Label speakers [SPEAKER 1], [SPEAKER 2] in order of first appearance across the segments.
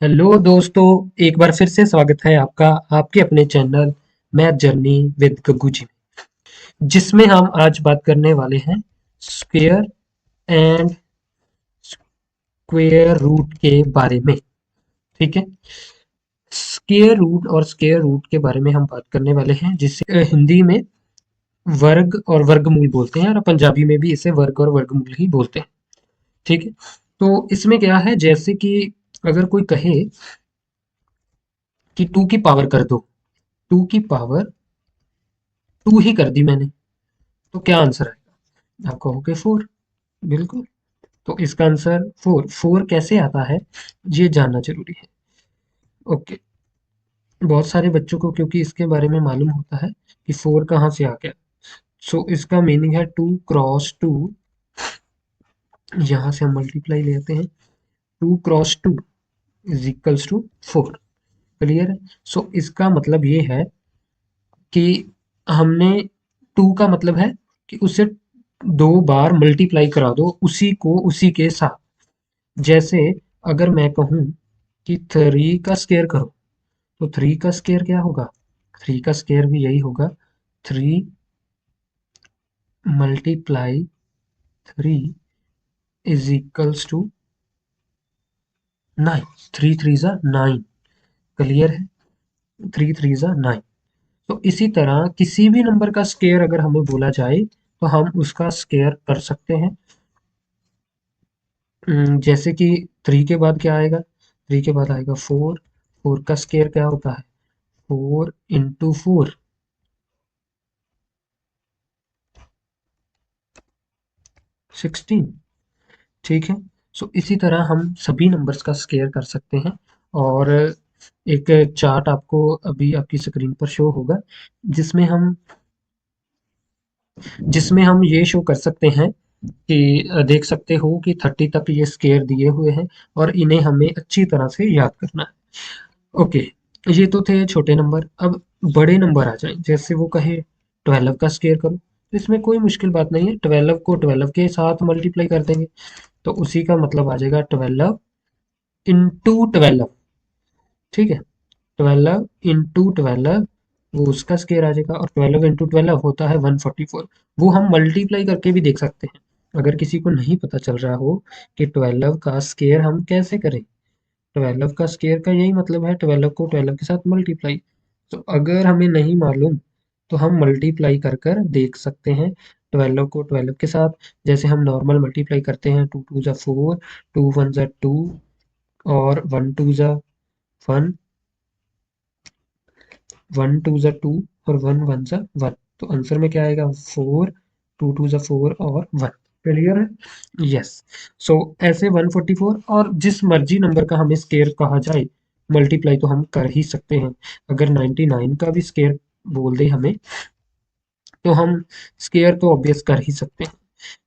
[SPEAKER 1] Hello दोस्तों, एक बार फिर से स्वागत है आपका आपके अपने channel math journey with Gaggu जी में, जिसमें हम आज बात करने वाले हैं स्क्वायर एंड स्क्वायर रूट के बारे में। ठीक है। स्क्वायर रूट और स्क्वायर रूट के बारे में हम बात करने वाले हैं, जिसे हिंदी में वर्ग और वर्गमूल बोलते हैं और पंजाबी में भी इसे वर्ग और वर्गमूल ही बोलते हैं। ठीक है। तो इसमें क्या है, जैसे कि अगर कोई कहे कि टू की पावर कर दो, टू की पावर टू ही कर दी मैंने, तो क्या आंसर आएगा? आप कहोगे फोर। बिल्कुल। तो इसका आंसर फोर। फोर कैसे आता है, ये जानना जरूरी है। ओके। बहुत सारे बच्चों को क्योंकि इसके बारे में मालूम होता है कि फोर कहाँ से आ गया। सो इसका मीनिंग है टू क्रॉस टू। यहाँ से हम मल्टीप्लाई लेते हैं। Two cross two is equals to four. Clear है? सो इसका मतलब ये है कि हमने टू का मतलब है कि उसे दो बार मल्टीप्लाई करा दो उसी को उसी के साथ। जैसे अगर मैं कहूँ कि थ्री का स्क्वायर करो, तो थ्री का स्क्वायर क्या होगा? थ्री का स्क्वायर भी यही होगा, three multiply three is equals to nine. Three three ज़ा नाइन। क्लियर है? थ्री थ्री ज़ा नाइन। तो इसी तरह किसी भी नंबर का स्क्वायर अगर हमें बोला जाए तो हम उसका स्क्वायर कर सकते हैं। जैसे कि थ्री के बाद क्या आएगा? थ्री के बाद आएगा फोर। फोर का स्क्वायर क्या होता है? Four into four, 16। ठीक है। सो इसी तरह हम सभी नंबर्स का स्क्वायर कर सकते हैं। और एक चार्ट आपको अभी आपकी स्क्रीन पर शो होगा, जिसमें हम जिसमें हम ये शो कर सकते हैं कि देख सकते हो कि 30 तक ये स्क्वायर दिए हुए हैं और इन्हें हमें अच्छी तरह से याद करना है। ओके। ये तो थे छोटे नंबर। अब बड़े नंबर आ जाएं, जैसे वो कहे 12 का स्क्वायर करो, तो इसमें कोई मुश्किल बात नहीं है। 12 को 12 के साथ मल्टीप्लाई कर देंगे, तो उसी का मतलब आ जाएगा 12 इंटू 12। ठीक है। 12 इंटू 12, वो उसका स्क्वायर आ जाएगा। और 12 इंटू 12 होता है 144। वो हम मल्टीप्लाई करके भी देख सकते हैं। अगर किसी को नहीं पता चल रहा हो कि 12 का स्क्वायर हम कैसे करें, 12 का स्क्वायर का यही मतलब है 12 को 12 के साथ मल्टीप्लाई। तो अगर हमें नहीं मालूम तो हम मल्टीप्लाई कर कर देख सकते हैं 12 को 12 के साथ। जैसे हम नॉर्मल मल्टीप्लाई करते हैं, टू टू ज़ा फोर, टू वन ज़ा टू, और वन टू ज़ा वन, वन टू ज़ा टू, और वन वन ज़ा वन। तो आंसर में क्या आएगा? फोर, टू टू ज़ा फोर और वन। क्लियर है? यस। सो ऐसे 144 और जिस मर्जी नंबर का हमें स्केयर कहा जाए, मल्टीप्लाई तो हम कर ही सकते हैं। अगर 99 का भी स्केयर बोल दे हमें, तो हम स्केयर तो ऑब्वियस कर ही सकते हैं।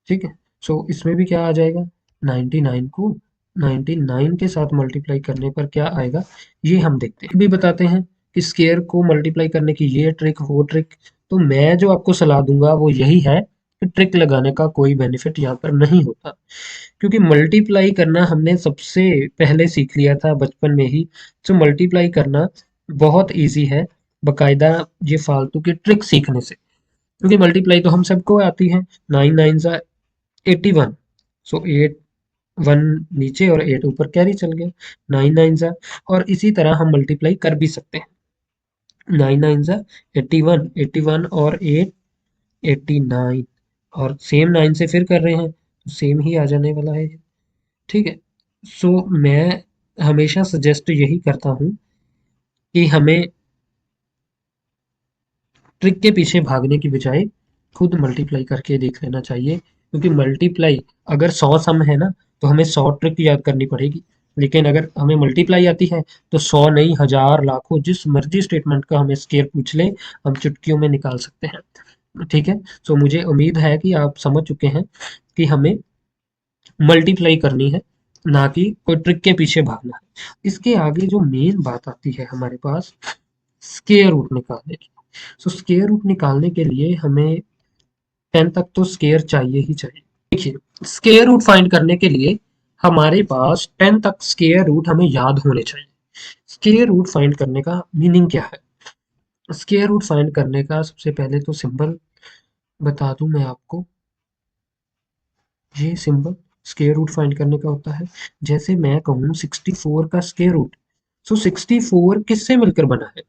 [SPEAKER 1] ठीक है। सो इसमें भी क्या आ जाएगा? 99 को 99 के साथ मल्टीप्लाई करने पर क्या आएगा, ये हम देखते हैं। भी बताते हैं कि स्केयर को मल्टीप्लाई करने की ये ट्रिक वो ट्रिक। तो मैं जो आपको सलाह दूंगा वो यही है कि ट्रिक लगाने का कोई बेनिफिट यहाँ पर नहीं होता, क्योंकि मल्टीप्लाई करना हमने सबसे पहले सीख लिया था बचपन में ही। तो मल्टीप्लाई करना बहुत इजी है, बकायदा ये फालतू की ट्रिक सीखने से। क्योंकि मल्टीप्लाई तो हम सबको आती है। नाइन नाइन ज़ा 81। सो एट, वन नीचे और एट ऊपर कैरी चल गया, नाइन नाइन ज़ा। और इसी तरह हम मल्टीप्लाई कर भी सकते हैं। नाइन नाइन ज़ा 81, 81 और एट 89। और सेम नाइन से फिर कर रहे हैं तो सेम ही आ जाने वाला है। ठीक है। सो मैं हमेशा सजेस्ट यही करता हूँ कि हमें ट्रिक के पीछे भागने की बजाय खुद मल्टीप्लाई करके देख लेना चाहिए। क्योंकि मल्टीप्लाई अगर 100 सम है ना, तो हमें 100 ट्रिक याद करनी पड़ेगी। लेकिन अगर हमें मल्टीप्लाई आती है तो 100 नहीं, हजार, लाखों, जिस मर्जी स्टेटमेंट का हमें स्केयर पूछ ले, हम चुटकियों में निकाल सकते हैं। ठीक है। सो मुझे उम्मीद है कि आप समझ चुके हैं कि हमें मल्टीप्लाई करनी है, ना कि कोई ट्रिक के पीछे भागना है। इसके आगे जो मेन बात आती है हमारे पास, स्केयर रूट निकालने की। सो स्केयर रूट निकालने के लिए हमें 10 तक तो स्केयर चाहिए ही चाहिए। देखिए, स्केयर रूट फाइंड करने के लिए हमारे पास 10 तक स्क्वायर रूट हमें याद होने चाहिए। स्क्वायर रूट फाइंड करने का मीनिंग क्या है? स्क्वायर रूट फाइंड करने का सबसे पहले तो सिंबल बता दूं मैं आपको। ये सिंबल स्क्वायर रूट फाइंड करने का होता है। जैसे मैं कहूँ 64 का स्क्वायर रूट, सो 64 किससे मिलकर बना है?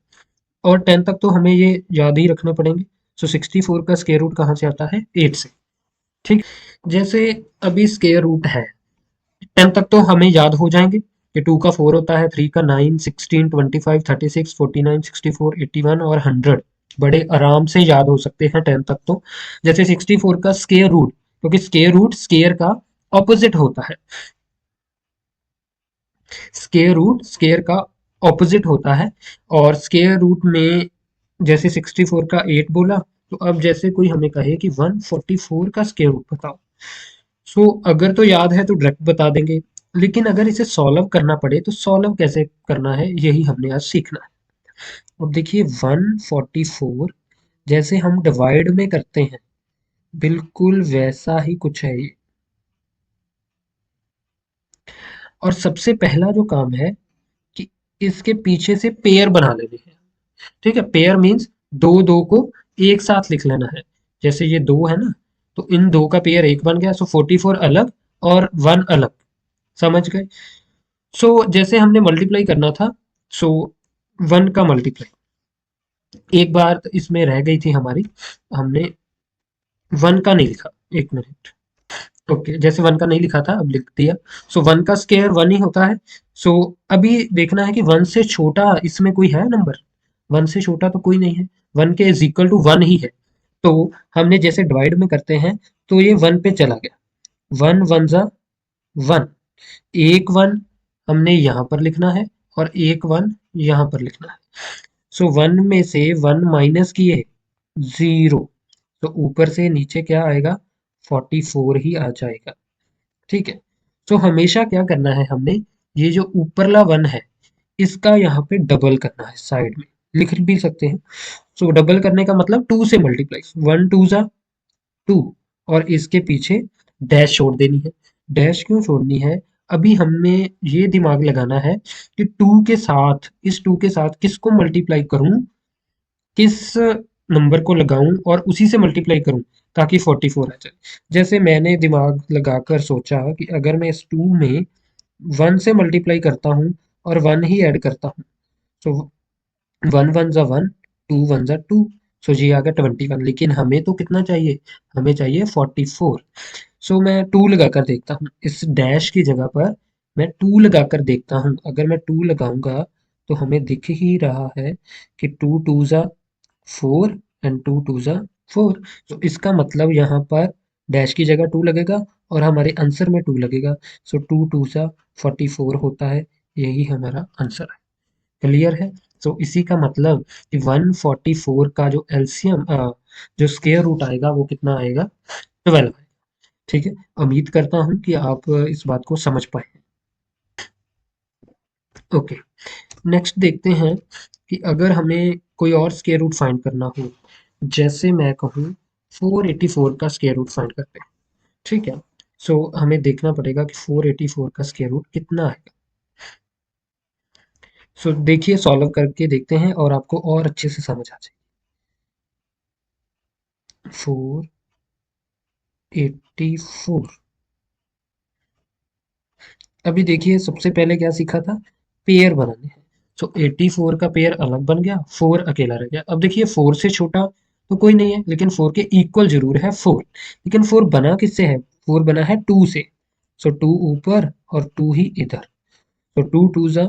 [SPEAKER 1] और 10 तक तो हमें ये याद ही रखने पड़ेंगे। सो 64 का स्क्वायर रूट कहाँ से आता है? 8 से। ठीक। जैसे अभी स्क्वायर रूट है, 10 तक तो हमें याद हो जाएंगे कि 2 का 4 होता है, 3 का 9, 16, 25, 36, 49, 64, 81 और 100 बड़े आराम से याद हो सकते हैं 10 तक तो। जैसे 64 का स्क्वायर रूट, क्योंकि स्क्वायर रूट स्क्वायर का ऑपोजिट होता है। स्क्वायर रूट स्क्वायर का ऑपोजिट होता है। और स्क्वायर रूट में जैसे 64 का 8 बोला, तो अब जैसे कोई हमें कहे कि 144 का स्क्वायर रूट बताओ, सो अगर तो याद है तो डायरेक्ट बता देंगे। लेकिन अगर इसे सॉल्व करना पड़े तो सॉल्व कैसे करना है, यही हमने आज सीखना है। अब देखिए 144 जैसे हम डिवाइड में करते हैं, बिल्कुल वैसा ही कुछ है ये। और सबसे पहला जो काम है कि इसके पीछे से पेयर बना लेने हैं। ठीक है, पेयर मीन्स दो दो को एक साथ लिख लेना है। जैसे ये दो है ना, तो इन दो का पेयर एक बन गया, सो 44 अलग और 1 अलग। समझ गए? सो जैसे हमने मल्टीप्लाई करना था, सो 1 का मल्टीप्लाई एक बार तो इसमें रह गई थी हमारी, हमने 1 का नहीं लिखा। एक मिनट। ओके, जैसे 1 का नहीं लिखा था अब लिख दिया। सो 1 का स्क्वायर 1 ही होता है। सो अभी देखना है कि 1 से छोटा इसमें कोई है नंबर? 1 से छोटा तो कोई नहीं है। 1 के इज इक्वल टू 1 ही है। तो हमने जैसे डिवाइड में करते हैं, तो ये 1 पे चला गया। 1 1 जा 1, एक 1 हमने यहाँ पर लिखना है और एक 1 यहाँ पर लिखना है। सो 1 में से 1 माइनस किए 0, तो ऊपर से नीचे क्या आएगा? 44 ही आ जाएगा। ठीक है। तो हमेशा क्या करना है हमने, ये जो ऊपरला 1 है इसका यहाँ पे डबल करना है साइड में। लिख भी सकते हैं। सो डबल करने का मतलब 2 से मल्टीप्लाई, 1 2 जा 2, और इसके पीछे डैश छोड़ देनी है। डैश क्यों छोड़नी है? अभी हमने ये दिमाग लगाना है कि 2 के साथ, इस 2 के साथ किसको मल्टीप्लाई करूं, किस नंबर को लगाऊं और उसी से मल्टीप्लाई करूं ताकि 44 आ जाए। जैसे मैंने दिमाग लगाकर सोचा कि अगर मैं इस 2 में 1 से मल्टीप्लाई करता हूं और 1 ही ऐड करता हूं, तो 1 1 जा 1, 2 1 जा 2, सो जी आ गया 21। लेकिन हमें तो कितना चाहिए? हमें चाहिए 44। सो मैं 2 लगाकर देखता हूँ इस डैश की जगह पर। मैं 2 लगाकर देखता हूँ, अगर मैं 2 लगाऊंगा तो हमें दिख ही रहा है कि 2 2 जा 4 एंड 2 2 जा 4। तो इसका मतलब यहाँ पर डैश की जगह 2 लगेगा और हमारे आंसर में 2 लगेगा। सो 2 2 जा 44 होता है। यही हमारा आंसर है। क्लियर है? तो इसी का मतलब कि 144 का जो एलसीएम, जो स्क्वायर रूट आएगा वो कितना आएगा? 12। ठीक है, उम्मीद करता हूँ कि आप इस बात को समझ पाए। ओके, नेक्स्ट देखते हैं कि अगर हमें कोई और स्क्वायर रूट फाइंड करना हो, जैसे मैं कहूँ 484 का स्क्वायर रूट फाइंड करते हैं। ठीक है। सो हमें देखना पड़ेगा कि 484 का स्क्वायर रूट कितना आएगा। सो देखिए, सॉल्व करके देखते हैं और आपको और अच्छे से समझ आ जाएगी। 484। अभी देखिए सबसे पहले क्या सीखा था? पेयर बनाने हैं। सो 84 का पेयर अलग बन गया, 4 अकेला रह गया। अब देखिए 4 से छोटा तो कोई नहीं है, लेकिन 4 के इक्वल जरूर है 4। लेकिन 4 बना किससे है? 4 बना है 2 से। सो 2 ऊपर और 2 ही इधर। तो 2 2 जा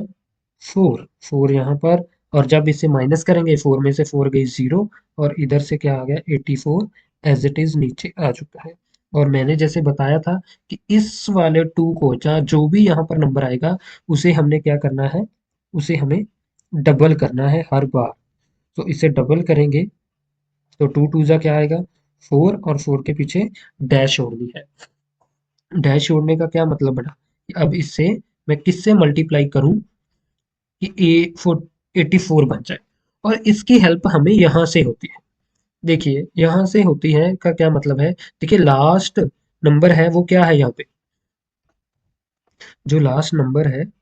[SPEAKER 1] 4, 4 यहाँ पर। और जब इसे माइनस करेंगे, 4 में से 4 गई 0 और इधर से क्या आ गया? 84 एज इट इज नीचे आ चुका है। और मैंने जैसे बताया था कि इस वाले 2 को, जहाँ जो भी यहाँ पर नंबर आएगा उसे हमने क्या करना है? उसे हमें डबल करना है हर बार। तो इसे डबल करेंगे तो 2 2 जा क्या आएगा? 4, और 4 के पीछे डैश छोड़नी है। डैश छोड़ने का क्या मतलब बना कि अब इससे मैं किससे मल्टीप्लाई करूं कि ए फोर 84 बन जाए। और इसकी हेल्प हमें यहाँ से होती है। देखिए यहाँ से होती है का क्या मतलब है? देखिए लास्ट नंबर है वो क्या है यहाँ पे? जो लास्ट नंबर है,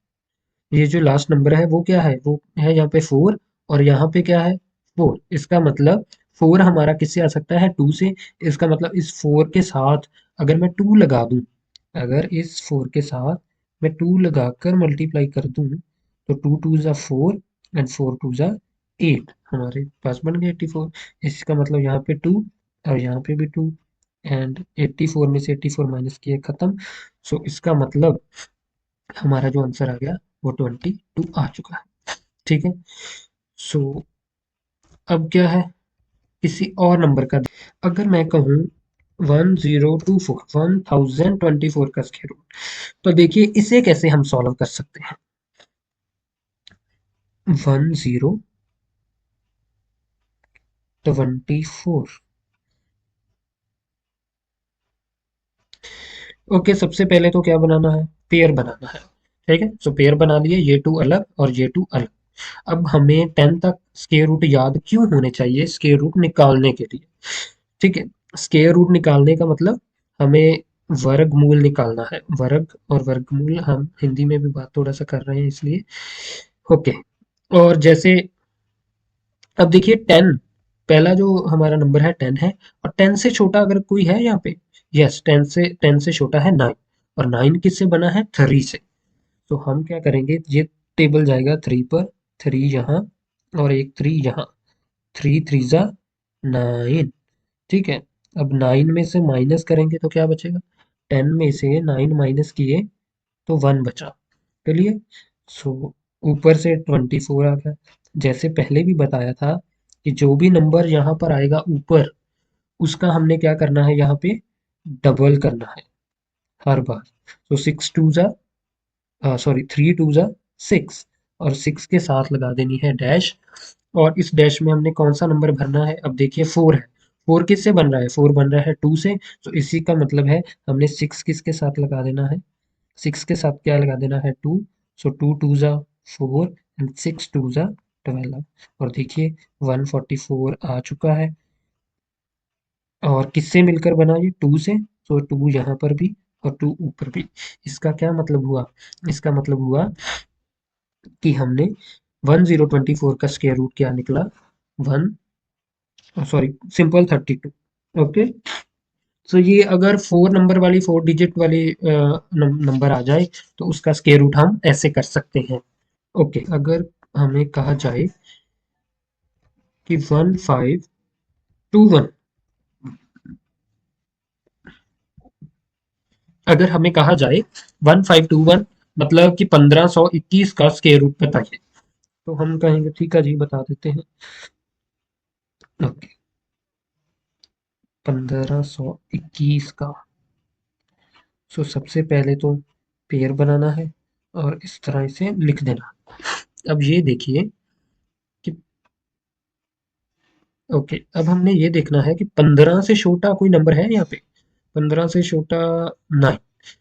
[SPEAKER 1] ये जो लास्ट नंबर है वो क्या है, वो है यहाँ पे 4, और यहाँ पे क्या है 4। इसका मतलब 4 हमारा किससे आ सकता है, 2 से। इसका मतलब इस 4 के साथ अगर मैं 2 लगा दूं, अगर इस 4 के साथ मैं 2 लगाकर मल्टीप्लाई कर दूं, तो 2 टू ज़ा 4 एंड 4 टू ज़ा 8, हमारे पास बन गया 84। इसका मतलब यहाँ पे 2 और यहाँ पे भी 2, एंड 84 में से 84 माइनस किया खत्म। सो इसका मतलब हमारा जो आंसर आ गया वो 22 आ चुका है। ठीक है। सो अब क्या है, किसी और नंबर का, अगर मैं कहूँ 1024 1024 का स्क्वायर रूट, तो देखिए इसे कैसे हम सॉल्व कर सकते हैं। 1024, ओके, सबसे पहले तो क्या बनाना है, पेयर बनाना है। ठीक है, सो पेयर बना लिए, ये टू अलग और ये टू अलग। अब हमें 10 तक स्क्वायर रूट याद क्यों होने चाहिए, स्क्वायर रूट निकालने के लिए। ठीक है, स्क्वायर रूट निकालने का मतलब हमें वर्गमूल निकालना है। वर्ग और वर्गमूल हम हिंदी में भी बात थोड़ा सा कर रहे हैं इसलिए। ओके, और जैसे अब देखिए 10, पहला जो हमारा नंबर है 10 है, और 10 से छोटा अगर कोई है यहाँ पे, यस, 10 से छोटा है 9, और 9 किससे बना है, 3 से। तो हम क्या करेंगे, ये टेबल जाएगा 3 पर, 3 यहाँ और एक 3 यहाँ, 3 3 जा 9। ठीक है, अब 9 में से माइनस करेंगे तो क्या बचेगा, 10 में से 9 माइनस किए तो 1 बचा। चलिए, सो ऊपर से 24 आ गया। जैसे पहले भी बताया था कि जो भी नंबर यहाँ पर आएगा ऊपर, उसका हमने क्या करना है, यहाँ पे डबल करना है हर बार। तो 6 टू जा, सॉरी 3 टू जा 6, और 6 के साथ लगा देनी है डैश, और इस डैश में हमने कौन सा नंबर भरना है, अब देखिए 4 है। 4 किससे बन रहा है, 4 बन रहा है 2 से। तो इसी का मतलब है हमने 6 किसके साथ लगा देना है, 6 के साथ क्या लगा देना है, 2। सो 2 टू ज़ा 4 एंड 6 टू ज़ा 12, और देखिए 144 आ चुका है। और किससे मिलकर बना, ये 2 से, तो 2 यहाँ पर भी और 2 ऊपर भी। इसका क्या मतलब हुआ, इसका मतलब हुआ कि हमने 1024 का स्क्वायर रूट क्या निकला, 1, सॉरी सिंपल 32। ओके, सो ये अगर 4 नंबर वाली, 4 डिजिट वाली नंबर आ जाए, तो उसका स्क्वायर रूट हम ऐसे कर सकते हैं। ओके, अगर हमें कहा जाए कि 1521, अगर हमें कहा जाए 1521 मतलब कि 1521 का स्क्वायर रूट बताइए, तो हम कहेंगे ठीक है जी, बता देते हैं। ओके, 1521 का, सो सबसे पहले तो पेयर बनाना है और इस तरह इसे लिख देना। अब ये देखिए कि, ओके, अब हमने ये देखना है कि 15 से छोटा कोई नंबर है यहाँ पे, 15 से छोटा 9,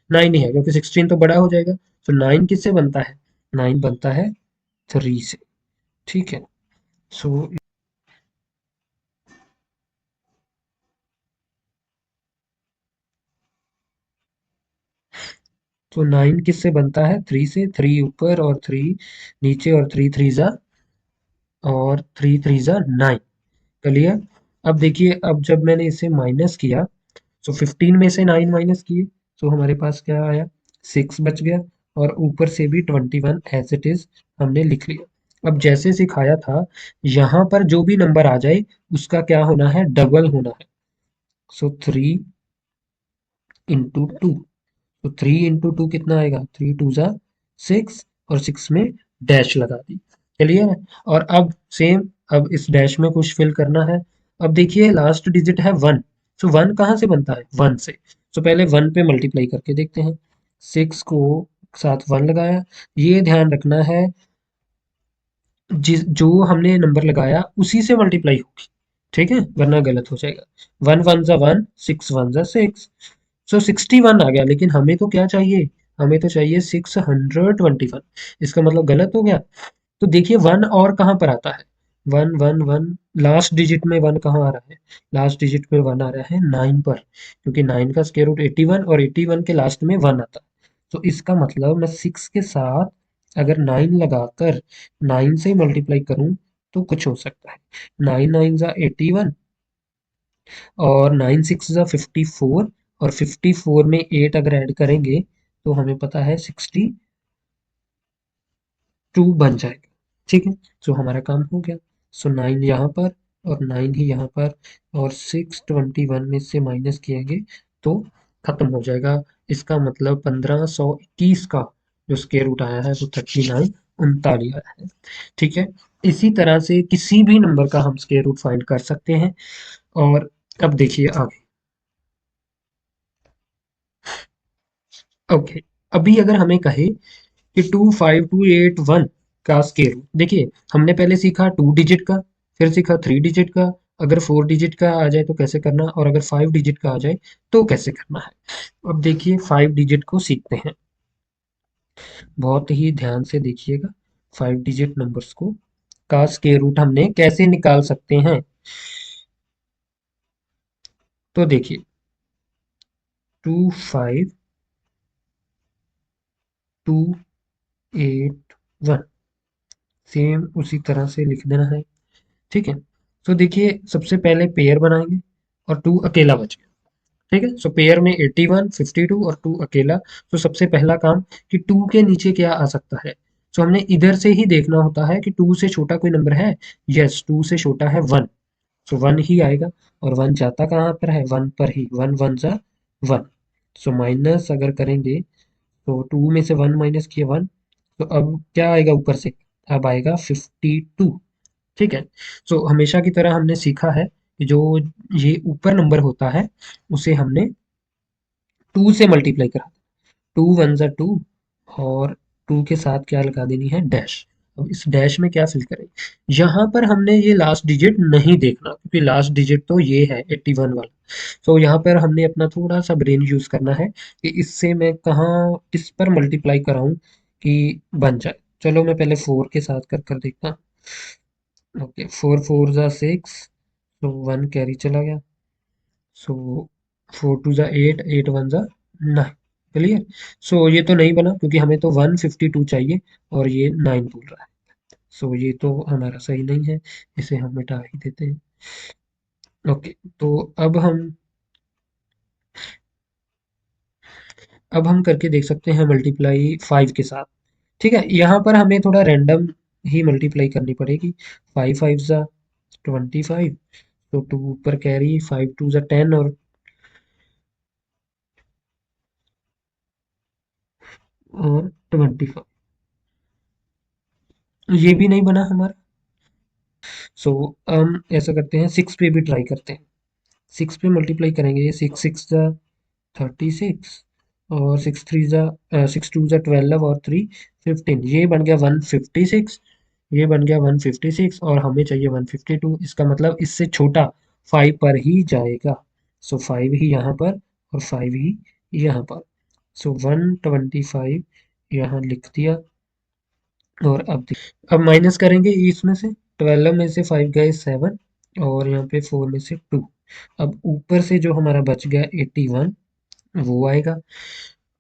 [SPEAKER 1] 9 ही है, क्योंकि 16 तो बड़ा हो जाएगा। तो 9 किससे बनता है, 9 बनता है 3 से। ठीक है, सो तो 9 किससे बनता है, 3 से, 3 ऊपर और 3 नीचे, और 3 3 जा, और 3 3 जा 9। क्लियर। अब देखिए, अब जब मैंने इसे माइनस किया, तो 15 में से 9 माइनस किए, तो हमारे पास क्या आया, 6 बच गया, और ऊपर से भी 21 एज इट इज हमने लिख लिया। अब जैसे सिखाया था, यहाँ पर जो भी नंबर आ जाए उसका क्या होना है, डबल होना है। सो 3 इंटू 2, तो 3 इंटू 2 कितना आएगा, 3 टू ज़ा 6, और 6 में डैश लगा दी। क्लियर है। और अब सेम, अब इस डैश में कुछ फिल करना है। अब देखिए लास्ट डिजिट है 1, सो 1 कहाँ से बनता है, 1 से। तो पहले 1 पे मल्टीप्लाई करके देखते हैं, 6 को साथ 1 लगाया। ये ध्यान रखना है, जिस जो हमने नंबर लगाया उसी से मल्टीप्लाई होगी। ठीक है, वरना गलत हो जाएगा। 1 1 जा 1, 6 1 जा 6, सो 61 आ गया। लेकिन हमें तो क्या चाहिए, हमें तो चाहिए 621। इसका मतलब गलत हो गया। तो देखिए 1 और कहाँ पर आता है, 1 1 1, लास्ट डिजिट में 1 कहाँ आ रहा है, लास्ट डिजिट में 1 आ रहा है 9 पर, क्योंकि 9 का स्क्वायर रूट 81, और 81 के लास्ट में 1 आता है। तो इसका मतलब मैं 6 के साथ अगर 9 लगाकर 9 से मल्टीप्लाई करूं तो कुछ हो सकता है। 9 9 जा 81 और 9 6 जा 54 और 54 में 8 अगर ऐड करेंगे तो हमें पता है 62 बन जाएगा। ठीक है, सो हमारा काम हो गया। सो 9 यहाँ पर और 9 ही यहाँ पर और 621 में से माइनस किएंगे तो खत्म हो जाएगा। इसका मतलब 1521 का जो स्क्वायर रूट आया है वो 39 39 आया है। ठीक है, इसी तरह से किसी भी नंबर का हम स्क्वायर रूट फाइंड कर सकते हैं। और अब देखिए आगे। ओके, अभी अगर हमें कहे कि 25281 का स्क्वायर रूट, देखिए हमने पहले सीखा 2 डिजिट का, फिर सीखा 3 डिजिट का, अगर 4 डिजिट का आ जाए तो कैसे करना, और अगर 5 डिजिट का आ जाए तो कैसे करना है। अब देखिए 5 डिजिट को सीखते हैं, बहुत ही ध्यान से देखिएगा। 5 डिजिट नंबर्स को का स्क्वायर रूट हमने कैसे निकाल सकते हैं। तो देखिए 25281 सेम उसी तरह से लिख देना है। ठीक है, तो देखिए सबसे पहले पेयर बनाएंगे और 2 अकेला बच गया। ठीक है, सो पेयर में 81 52 और 2 अकेला। तो सबसे पहला काम कि 2 के नीचे क्या आ सकता है। सो हमने इधर से ही देखना होता है कि 2 से छोटा कोई नंबर है। यस, 2 से छोटा है 1, सो 1 ही आएगा। और 1 जाता कहाँ पर है, 1 पर ही। 1 1 जा 1। सो माइनस अगर करेंगे तो 2 में से 1 माइनस किया 1, तो अब क्या आएगा ऊपर से, अब आएगा 52। ठीक है, सो हमेशा की तरह हमने सीखा है कि जो ये ऊपर नंबर होता है उसे हमने 2 से मल्टीप्लाई करा। 2 वन जा 2 और 2 के साथ क्या लगा देनी है, डैश। अब इस डैश में क्या फिल करें, यहाँ पर हमने ये लास्ट डिजिट नहीं देखना क्योंकि लास्ट डिजिट तो ये है 81 वाला। तो यहाँ पर हमने अपना थोड़ा सा ब्रेन यूज करना है कि इससे मैं कहाँ किस पर मल्टीप्लाई कराऊं कि बन जाए। चलो मैं पहले 4 के साथ कर कर देखता हूँ। ओके, 4 4 जा 6, तो 1 कैरी चला गया। सो 4 2 जा 8, 8 1 जा 9। क्लियर। सो ये तो नहीं बना क्योंकि हमें तो 152 चाहिए और ये 9 बोल रहा है। सो ये तो हमारा सही नहीं है, इसे हम मिटा ही देते हैं। ओके, तो अब हम करके देख सकते हैं मल्टीप्लाई 5 के साथ। ठीक है, यहाँ पर हमें थोड़ा रैंडम ही मल्टीप्लाई करनी पड़ेगी। 5 5 जा 25, तो 2 ऊपर कैरी, 5 2 जा 10 और 25। ये भी नहीं बना हमारा। सो हम ऐसा करते हैं, 6 पे भी ट्राई करते हैं। 6 पे मल्टीप्लाई करेंगे, ये 6 6 जा 36 और 6 3 जा 6 2 जा 12 और 3 15। ये बन गया 156, ये बन गया 156 और हमें चाहिए 152। इसका मतलब इससे छोटा 5 पर ही जाएगा। सो 5 ही यहाँ पर और 5 ही यहाँ पर। सो 125 यहाँ लिख दिया। और अब माइनस करेंगे इसमें से, 12 में से 5 गए 7 और यहाँ पे 4 में से 2। अब ऊपर से जो हमारा बच गया 81 वो आएगा।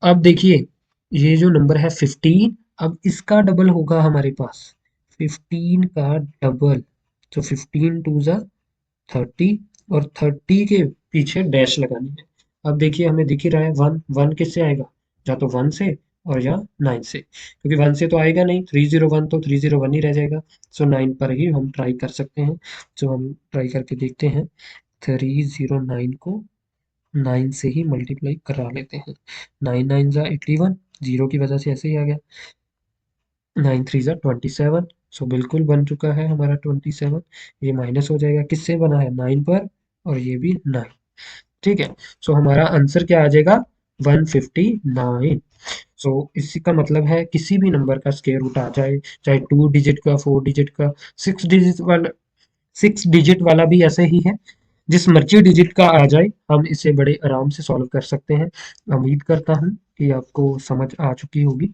[SPEAKER 1] अब देखिए ये जो नंबर है 15, अब इसका डबल होगा हमारे पास, 15 का डबल। तो 15 टू जा 30 और 30 के पीछे डैश लगानी है। अब देखिए हमें दिख ही रहा है 1 1 किससे आएगा, या तो 1 से और या 9 से, क्योंकि 1 से तो आएगा नहीं, 301 तो 301 ही रह जाएगा। सो 9 पर ही हम ट्राई कर सकते हैं। तो हम ट्राई करके देखते हैं, 309 को 9 से ही मल्टीप्लाई करा लेते हैं। 9 9 जा 81, जीरो की वजह से ऐसे ही आ गया। 9 3 जा 27, सो बिल्कुल बन चुका है हमारा 27। ये माइनस हो जाएगा, किससे बना है, 9 पर, और ये भी 9। ठीक है, सो हमारा आंसर क्या आ जाएगा, 159। सो इसी का मतलब है किसी भी नंबर का स्क्वायर रूट आ जाए, चाहे 2 डिजिट का, 4 डिजिट का, 6 डिजिट वाला भी ऐसे ही है। जिस मर्जी डिजिट का आ जाए हम इसे बड़े आराम से सॉल्व कर सकते हैं। उम्मीद करता हूँ कि आपको समझ आ चुकी होगी।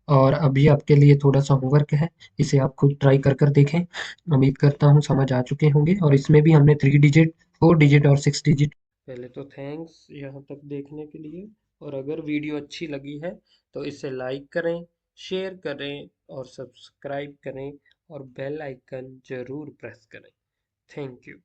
[SPEAKER 1] और अभी आपके लिए थोड़ा सा होमवर्क है, इसे आप खुद ट्राई कर कर देखें। उम्मीद करता हूँ समझ आ चुके होंगे। और इसमें भी हमने 3 डिजिट, 4 डिजिट और 6 डिजिट। पहले तो थैंक्स यहाँ तक देखने के लिए। और अगर वीडियो अच्छी लगी है तो इसे लाइक करें, शेयर करें और सब्सक्राइब करें और बेल आइकन जरूर प्रेस करें। Thank you.